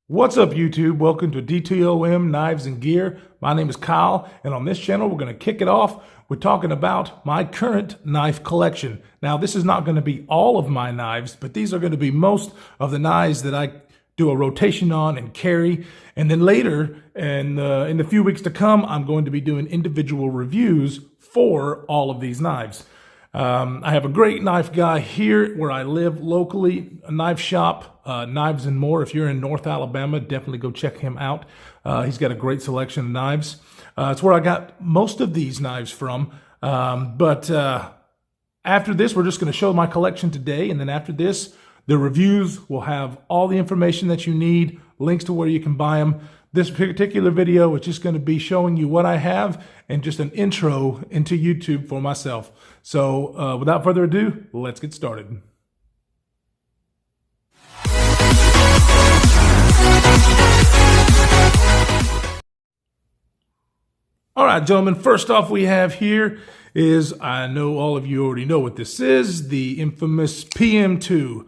What's up, YouTube? Welcome to DTOM Knives and Gear. My name is Kyle, and on this channel, we're going to kick it off. We're talking about my current knife collection. Now, this is not going to be all of my knives, but these are going to be most of the knives that I do a rotation on and carry. And then later, in the few weeks to come, I'm going to be doing individual reviews for all of these knives. I have a great knife guy here where I live locally, a knife shop, Knives and More. If you're in North Alabama, definitely go check him out. He's got a great selection of knives. It's where I got most of these knives from. But after this, we're just going to show my collection today. And then after this, the reviews will have all the information that you need, links to where you can buy them. This particular video is just going to be showing you what I have and just an intro into YouTube for myself. So without further ado, let's get started. All right, gentlemen, first off we have here is, I know all of you already know what this is, the infamous PM2.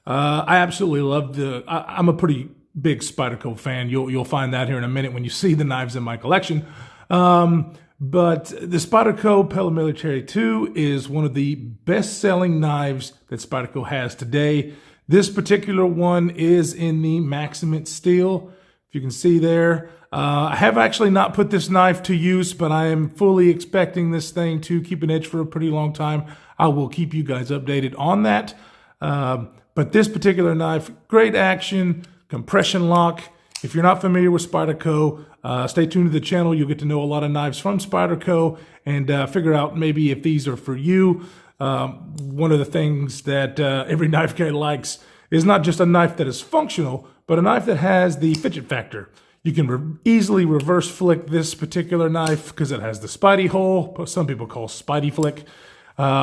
I absolutely love I'm a pretty big Spyderco fan. You'll find that here in a minute when you see the knives in my collection. But the Spyderco Pella Military 2 is one of the best-selling knives that Spyderco has today. This particular one is in the Maximate steel, if you can see there. I have actually not put this knife to use, but I am fully expecting this thing to keep an edge for a pretty long time. I will keep you guys updated on that. But this particular knife, great action, compression lock. If you're not familiar with Spyderco, stay tuned to the channel. You'll get to know a lot of knives from Spyderco and figure out maybe if these are for you. One of the things that every knife guy likes is not just a knife that is functional, but a knife that has the fidget factor. You can easily reverse flick this particular knife because it has the Spidey hole, some people call Spidey flick.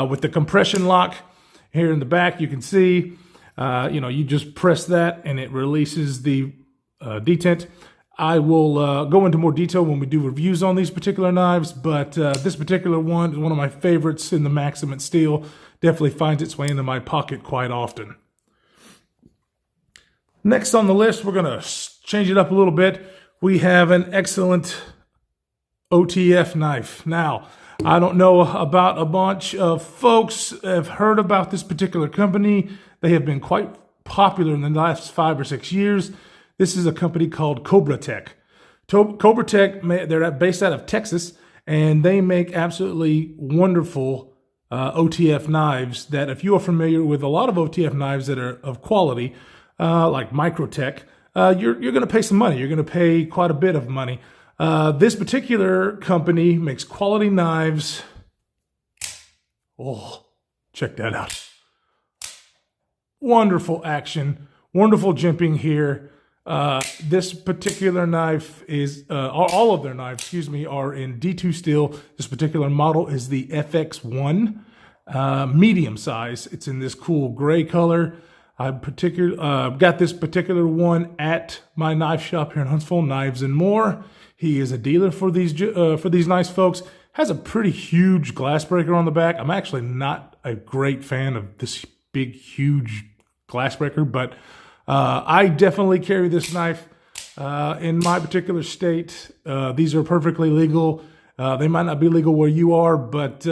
With the compression lock here in the back, you can see, you just press that and it releases the detent. I will go into more detail when we do reviews on these particular knives, but this particular one is one of my favorites in the Maximate steel. Definitely finds its way into my pocket quite often. Next on the list, we're going to change it up a little bit. We have an excellent OTF knife. Now, I don't know about a bunch of folks have heard about this particular company. They have been quite popular in the last 5 or 6 years. This is a company called Cobra Tec. Cobra Tec, they're based out of Texas, and they make absolutely wonderful OTF knives that, if you are familiar with a lot of OTF knives that are of quality, like Microtech, you're going to pay some money. You're going to pay quite a bit of money. This particular company makes quality knives. Oh, check that out. Wonderful action, wonderful jimping here. This particular knife is, all of their knives, excuse me, are in D2 steel. This particular model is the FX1, medium size. It's in this cool gray color. I got this particular one at my knife shop here in Huntsville, Knives and More. He is a dealer for these nice folks. Has a pretty huge glass breaker on the back. I'm actually not a great fan of this big, huge glass breaker, but I definitely carry this knife in my particular state. These are perfectly legal. They might not be legal where you are, but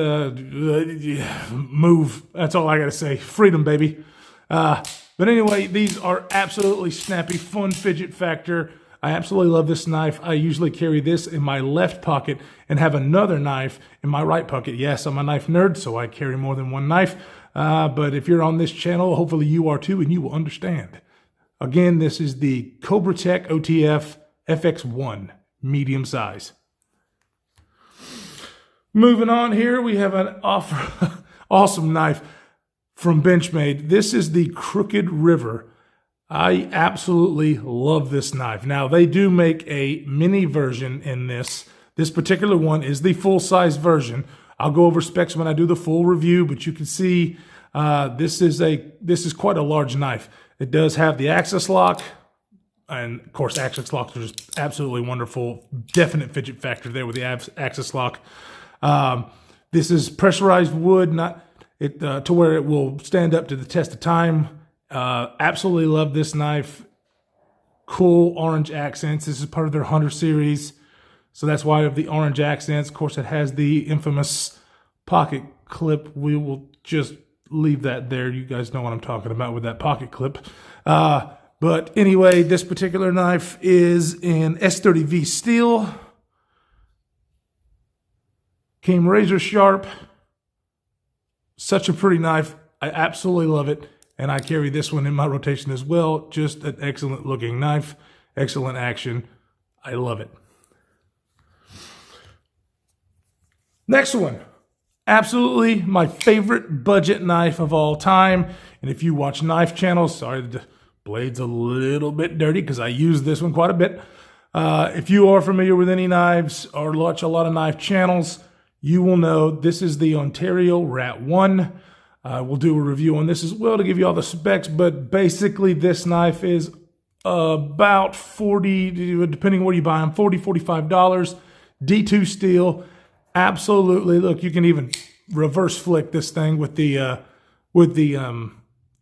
move. That's all I got to say. Freedom, baby. But anyway, these are absolutely snappy, fun fidget factor. I absolutely love this knife. I usually carry this in my left pocket and have another knife in my right pocket. Yes, I'm a knife nerd, so I carry more than one knife. But if you're on this channel, hopefully you are too, and you will understand. Again, this is the Cobra Tec OTF FX1, medium size. Moving on here, we have an awesome knife from Benchmade. This is the Crooked River. I absolutely love this knife. Now, they do make a mini version in this. This particular one is the full-size version. I'll go over specs when I do the full review, but you can see this is quite a large knife. It does have the axis lock, and of course, axis locks are just absolutely wonderful. Definite fidget factor there with the axis lock. This is pressurized wood, to where it will stand up to the test of time. Absolutely love this knife. cool orange accents. This is part of their Hunter series. So that's why I have the orange accents. Of course, it has the infamous pocket clip. We will just leave that there. You guys know what I'm talking about with that pocket clip. But anyway, this particular knife is in S30V steel. Came razor sharp. Such a pretty knife. I absolutely love it. And I carry this one in my rotation as well. Just an excellent looking knife. Excellent action. I love it. Next one. Absolutely my favorite budget knife of all time. And if you watch knife channels, sorry, the blade's a little bit dirty because I use this one quite a bit. If you are familiar with any knives or watch a lot of knife channels, you will know this is the Ontario Rat 1. We'll do a review on this as well to give you all the specs, but basically this knife is about $40, depending where you buy them, $40, $45. D2 steel. Absolutely. Look, you can even reverse flick this thing with the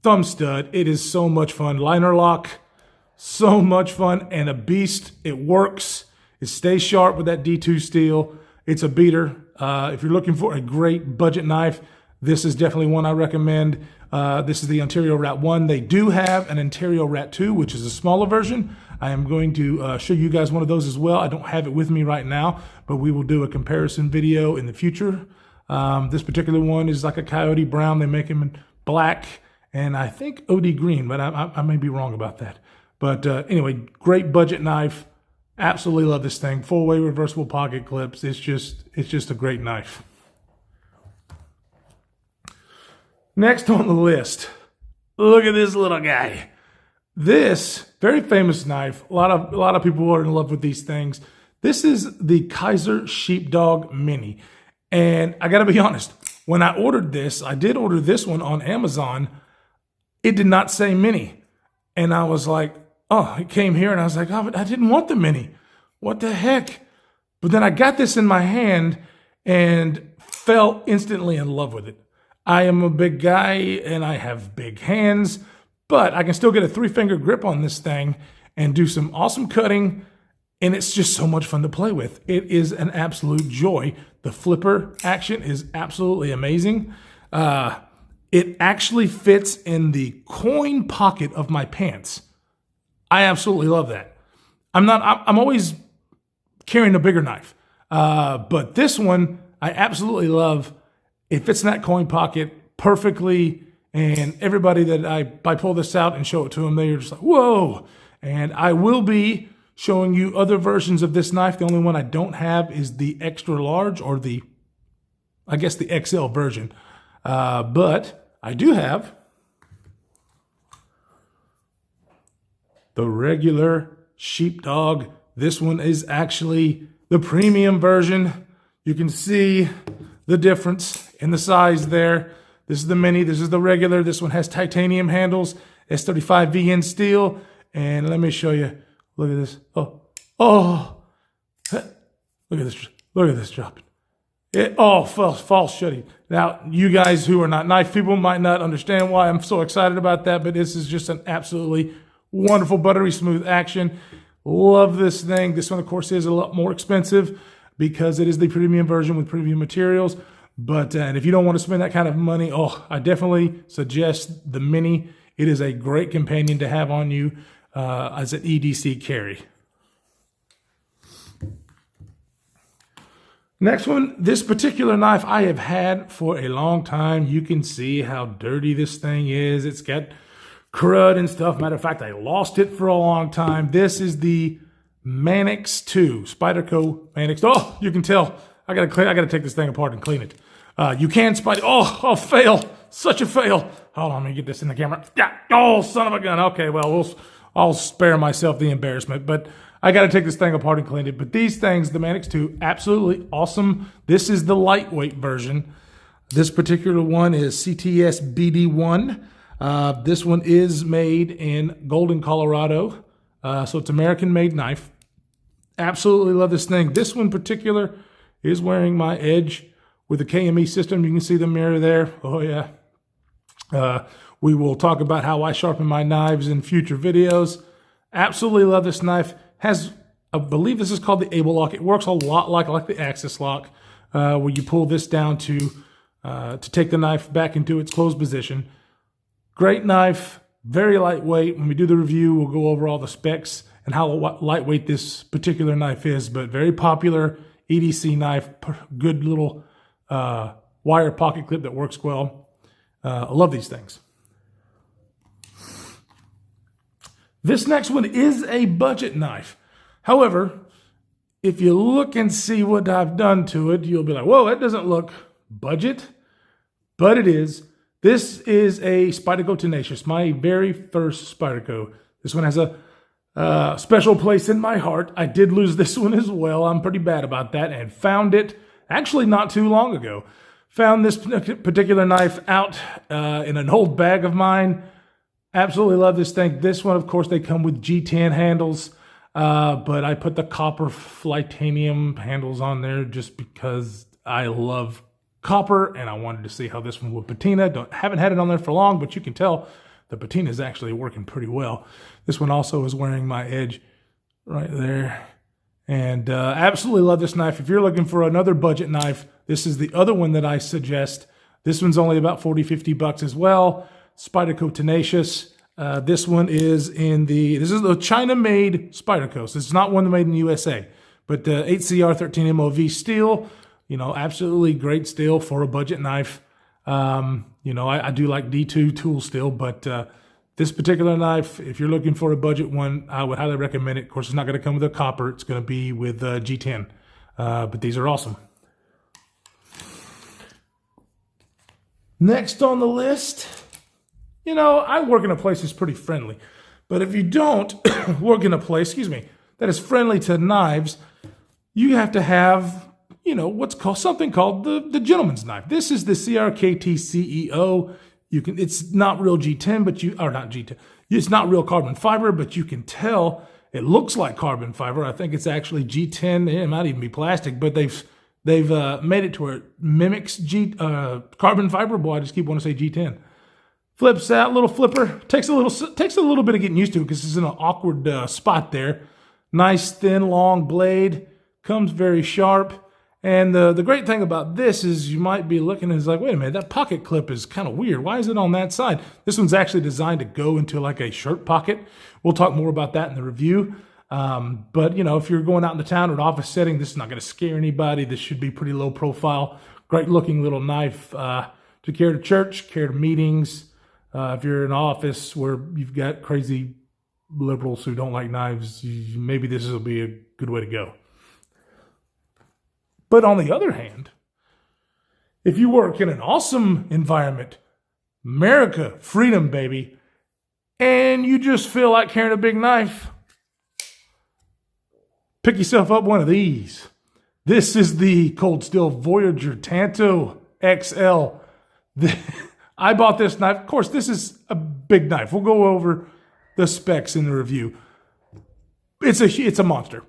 thumb stud. It is so much fun. Liner lock, so much fun, and a beast. It works. It stays sharp with that D2 steel. It's a beater. If you're looking for a great budget knife, this is definitely one I recommend. This is the Ontario Rat 1. They do have an Ontario Rat 2, which is a smaller version. I am going to show you guys one of those as well. I don't have it with me right now, but we will do a comparison video in the future. This particular one is like a coyote brown. They make them in black and I think OD green, but I may be wrong about that. But anyway, great budget knife. Absolutely love this thing. 4-way reversible pocket clips. It's just a great knife. Next on the list, look at this little guy. This very famous knife. A lot of people are in love with these things. This is the Kaiser Sheepdog Mini. And I got to be honest, when I ordered this, I did order this one on Amazon. It did not say Mini. And I was like, oh, it came here and I was like, oh, I didn't want the Mini. What the heck? But then I got this in my hand and fell instantly in love with it. I am a big guy and I have big hands, but I can still get a 3-finger grip on this thing and do some awesome cutting. And it's just so much fun to play with. It is an absolute joy. The flipper action is absolutely amazing. It actually fits in the coin pocket of my pants. I absolutely love that. I'm always carrying a bigger knife. But this one, I absolutely love. It fits in that coin pocket perfectly. And everybody that I pull this out and show it to them, they're just like, whoa. And I will be showing you other versions of this knife. The only one I don't have is the extra large or I guess the XL version. But I do have the regular Sheepdog. This one is actually the premium version. You can see the difference in the size there. This is the mini, this is the regular. This one has titanium handles, S35 VN steel. And let me show you. Look at this. Oh, look at this dropping. It falls shutting. Now, you guys who are not knife people might not understand why I'm so excited about that, but this is just an absolutely wonderful, buttery smooth action. Love this thing. This one, of course, is a lot more expensive because it is the premium version with premium materials. But and if you don't want to spend that kind of money, I definitely suggest the Mini. It is a great companion to have on you as an EDC carry. Next one, this particular knife I have had for a long time. You can see how dirty this thing is. It's got crud and stuff. Matter of fact, I lost it for a long time. This is the Manix 2, Spyderco Manix. Oh, you can tell. I gotta take this thing apart and clean it. You can fail. Such a fail. Hold on, let me get this in the camera. Yeah. Oh, son of a gun. Okay, well, I'll spare myself the embarrassment, but I got to take this thing apart and clean it. But these things, the Manix 2, absolutely awesome. This is the lightweight version. This particular one is CTS BD1. This one is made in Golden, Colorado. So it's American-made knife. Absolutely love this thing. This one in particular is wearing my Edge with the KME system. You can see the mirror there. Oh, yeah. We will talk about how I sharpen my knives in future videos. Absolutely love this knife. Has, I believe this is called the Able Lock. It works a lot like the Axis Lock, where you pull this down to take the knife back into its closed position. Great knife, very lightweight. When we do the review, we'll go over all the specs and how lightweight this particular knife is, but very popular EDC knife, good little wire pocket clip that works well. I love these things. This next one is a budget knife. However, if you look and see what I've done to it, you'll be like, whoa, that doesn't look budget, but it is. This is a Spyderco Tenacious, my very first Spyderco. This one has a special place in my heart. I did lose this one as well. I'm pretty bad about that, and found it actually not too long ago. Found this particular knife out in an old bag of mine. Absolutely love this thing. This one, of course, they come with G10 handles, but I put the copper Flytanium handles on there just because I love copper, and I wanted to see how this one would patina. Haven't had it on there for long, but you can tell the patina is actually working pretty well. This one also is wearing my edge right there. And absolutely love this knife. If you're looking for another budget knife, this is the other one that I suggest. This one's only about 40, 50 bucks as well. Spyderco Tenacious. This one is this is the China-made Spyderco. So it's not one made in the USA, but 8CR13 MOV steel. You know, absolutely great steel for a budget knife. You know, I do like D2 tool steel, but this particular knife, if you're looking for a budget one, I would highly recommend it. Of course, it's not going to come with a copper. It's going to be with G10. But these are awesome. Next on the list, you know, I work in a place that's pretty friendly. But if you don't work in a place, that is friendly to knives, you have to have, you know, what's called something called the gentleman's knife. This is the CRKT CEO. It's not real G10, but not G10. It's not real carbon fiber, but you can tell it looks like carbon fiber. I think it's actually G10. It might even be plastic, but they've made it to where it mimics carbon fiber. Boy, I just keep wanting to say G10. Flips out, little flipper. Takes a little bit of getting used to because it's in an awkward spot there. Nice, thin, long blade. Comes very sharp. And the great thing about this is you might be looking and it's like, wait a minute, that pocket clip is kind of weird. Why is it on that side? This one's actually designed to go into like a shirt pocket. We'll talk more about that in the review. But, you know, if you're going out in the town or an office setting, this is not going to scare anybody. This should be pretty low profile. Great looking little knife to carry to church, carry to meetings. If you're in an office where you've got crazy liberals who don't like knives, maybe this will be a good way to go. But on the other hand, if you work in an awesome environment, America, freedom, baby, and you just feel like carrying a big knife, pick yourself up one of these. This is the Cold Steel Voyager Tanto XL. I bought this knife. Of course, this is a big knife. We'll go over the specs in the review. It's a monster.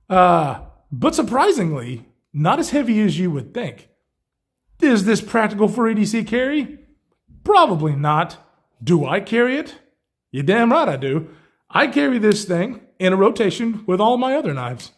But surprisingly, not as heavy as you would think. Is this practical for EDC carry? Probably not. Do I carry it? You're damn right I do. I carry this thing in a rotation with all my other knives.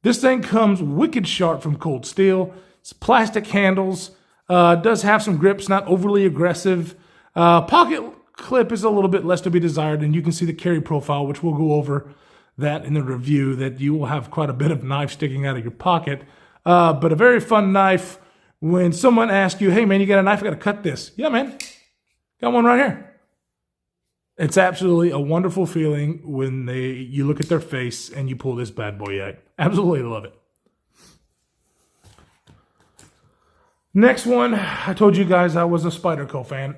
This thing comes wicked sharp from Cold Steel. It's plastic handles. Does have some grips, not overly aggressive. Pocket clip is a little bit less to be desired, and you can see the carry profile, which we'll go over that in the review, that you will have quite a bit of knife sticking out of your pocket. But a very fun knife. When someone asks you, hey man, you got a knife? I got to cut this. Yeah, man. Got one right here. It's absolutely a wonderful feeling when you look at their face and you pull this bad boy out. Absolutely love it. Next one, I told you guys I was a Spyderco fan.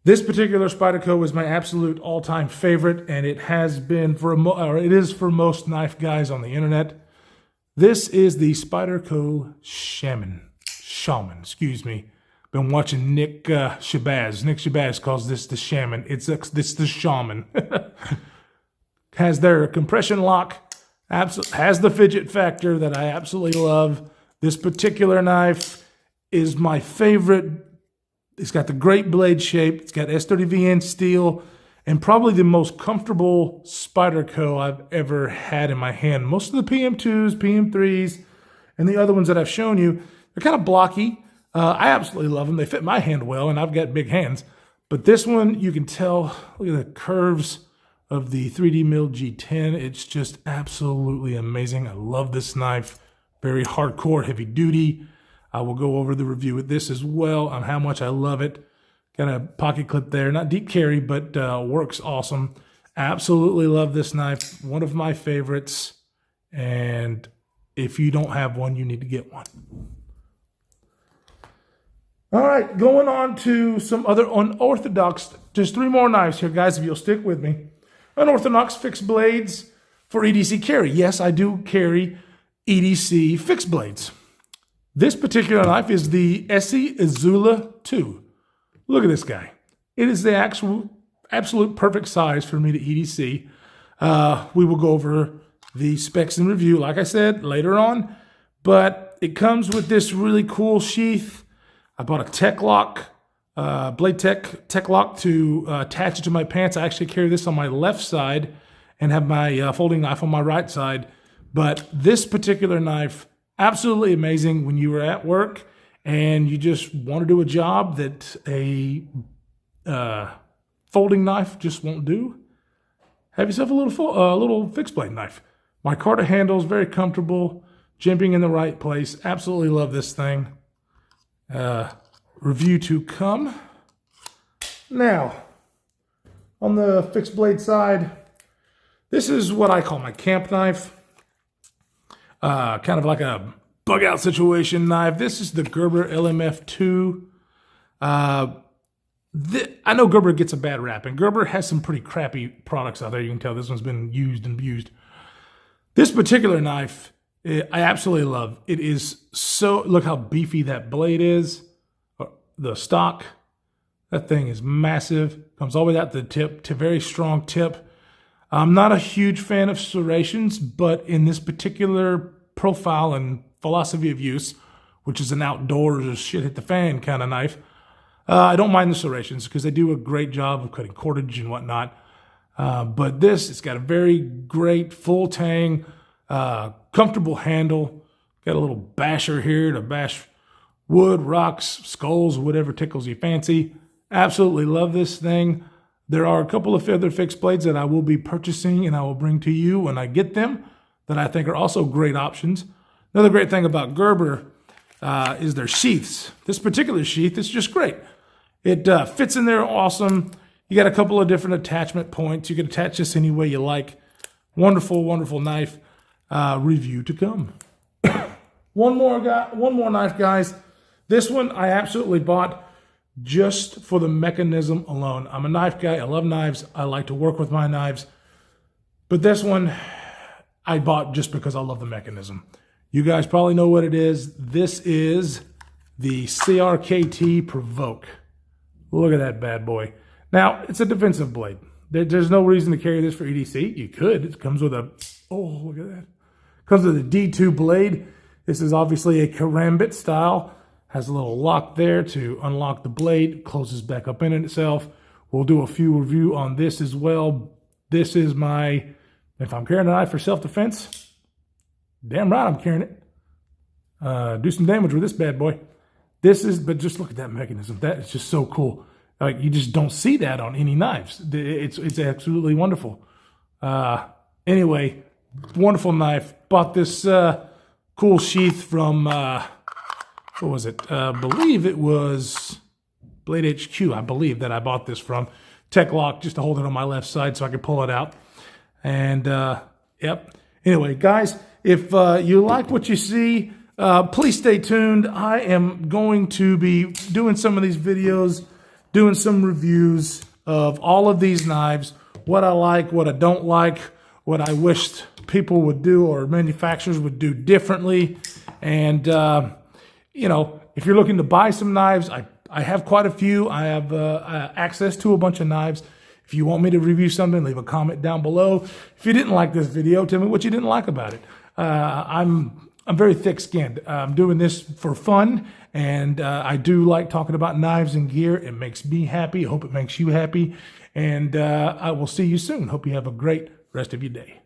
This particular Spyderco is my absolute all-time favorite, and it has been it is for most knife guys on the internet. This is the Spyderco Shaman. Excuse me. Been watching Nick Shabazz. Nick Shabazz calls this the Shaman. It's the Shaman. Has their compression lock. Has the fidget factor that I absolutely love. This particular knife is my favorite. It's got the great blade shape. It's got S30VN steel. and probably the most comfortable Spyderco I've ever had in my hand. Most of the PM2s, PM3s, and the other ones that I've shown you, they're kind of blocky. I absolutely love them. They fit my hand well, and I've got big hands. But this one, you can tell, look at the curves of the 3D milled G10. It's just absolutely amazing. I love this knife. Very hardcore, heavy duty. I will go over the review with this as well on how much I love it. Got a pocket clip there, not deep carry, but works awesome. Absolutely love this knife. One of my favorites. And if you don't have one, you need to get one. All right, going on to some other unorthodox, just 3 more knives here, guys, if you'll stick with me. Unorthodox fixed blades for EDC carry. Yes, I do carry EDC fixed blades. This particular knife is the Essie Azula 2. Look at this guy. It is the absolute perfect size for me to EDC. We will go over the specs and review, like I said, later on. But it comes with this really cool sheath. I bought a Tech Lock, Blade Tech Lock to attach it to my pants. I actually carry this on my left side and have my folding knife on my right side. But this particular knife, absolutely amazing when you are at work and you just want to do a job that a folding knife just won't do. Have yourself a little fixed blade knife. Micarta handles, very comfortable, jimping in the right place. Absolutely love this thing. Review to come. Now, on the fixed blade side, this is what I call my camp knife. Kind of like a bug out situation knife. This is the Gerber LMF 2. I know Gerber gets a bad rap, and Gerber has some pretty crappy products out there. You can tell this one's been used and abused. This particular knife, I absolutely love. It is so, look how beefy that blade is. The stock, that thing is massive. Comes all the way out to the tip, to very strong tip. I'm not a huge fan of serrations, but in this particular profile and philosophy of use, which is an outdoors shit hit the fan kind of knife, I don't mind the serrations because they do a great job of cutting cordage and whatnot. But this, it's got a very great full tang, comfortable handle. Got a little basher here to bash wood, rocks, skulls, whatever tickles you fancy. Absolutely love this thing. There are a couple of other fixed blades that I will be purchasing and I will bring to you when I get them that I think are also great options. Another great thing about Gerber is their sheaths. This particular sheath is just great. It fits in there awesome. You got a couple of different attachment points. You can attach this any way you like. Wonderful, wonderful knife. Review to come. One more knife, guys. This one I absolutely bought just for the mechanism alone. I'm a knife guy. I love knives. I like to work with my knives. But this one I bought just because I love the mechanism. You guys probably know what it is. This is the CRKT Provoke. Look at that bad boy. Now, it's a defensive blade. There's no reason to carry this for EDC. You could. It comes with a, oh, look at that. Comes with a D2 blade. This is obviously a karambit style. Has a little lock there to unlock the blade. Closes back up in itself. We'll do a few review on this as well. This is my, if I'm carrying a knife for self-defense, damn right I'm carrying it. Do some damage with this bad boy. This is, but just look at that mechanism. That is just so cool. Like, you just don't see that on any knives. It's absolutely wonderful. Anyway, wonderful knife. Bought this cool sheath from, what was it? I believe it was Blade HQ, I believe, that I bought this from. Tech Lock, just to hold it on my left side so I can pull it out. And, yep. Anyway, guys, if you like what you see, please stay tuned. I am going to be doing some of these videos, doing some reviews of all of these knives, what I like, what I don't like, what I wished people would do or manufacturers would do differently. And, you know, if you're looking to buy some knives, I have quite a few. I have access to a bunch of knives. If you want me to review something, leave a comment down below. If you didn't like this video, tell me what you didn't like about it. I'm I'm very thick-skinned. I'm doing this for fun, and I do like talking about knives and gear. It makes me happy. I hope it makes you happy, and I will see you soon. Hope you have a great rest of your day.